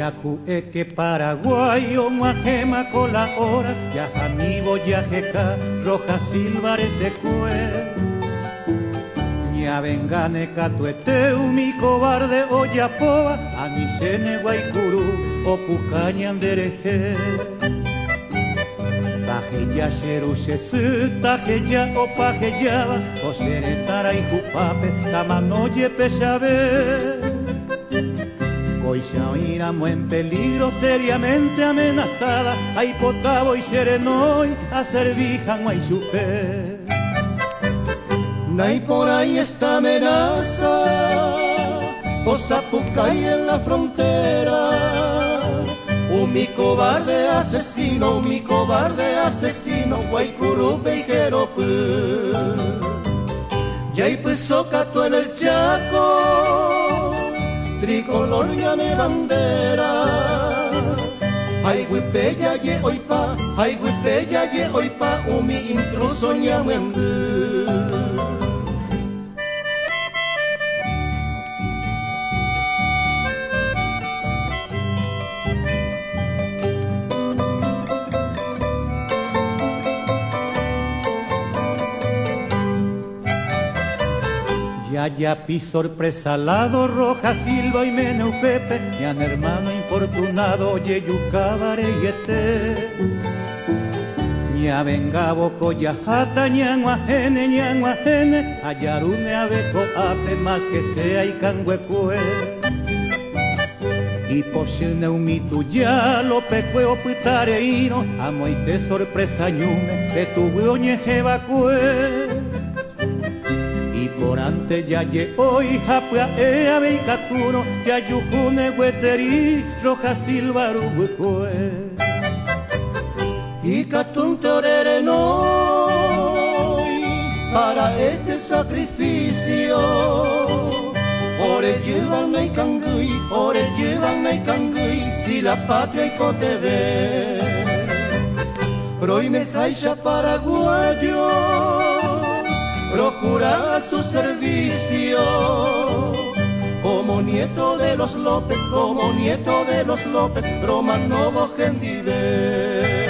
Yaku eke paraguayo majema con la hora, ya amigo ya jeca, roja silbarete cue. Ya vengane catueteu mi cobarde o yapoa, anisene guaycuru o pucañan dereje. Tajeya xeruxe su, tajeya o pajeyaba, o xeretara y jupape, tamanoye pexabe. Hoy ya oíramos en peligro seriamente amenazada, ay potabo y xerenoy, a servijan ay chupe. Nay por ahí esta amenaza, o Zapucay en la frontera. Mi cobarde asesino, Guaycurupe y Jeropu. Ya y pues socato en el Chaco, tricolor ya ne bandera. Ay huipeya ye oipa, mi intruso ñamuendu. Ya pi sorpresa lado, roja silva y meneu pepe, yan hermano infortunado, yeyuca bareyete. Ña venga boco ya jata, ñanguajene, ayarune abeco ape, más que sea y canguecue. Y poshene umitu ya lo pecueo putareino, amo y te sorpresa ñume, que tu huoñe jebacue. Por ante ya ye hoy hapua ea veicatuno ya yujune hueteri roja silva rubucue. Y catun torere noy para este sacrificio. Ore llevan nay cangui, si la patria y cote ve. Roy me jaixa paraguayo, procura su servicio. Como nieto de los López, Romanovo Gendive.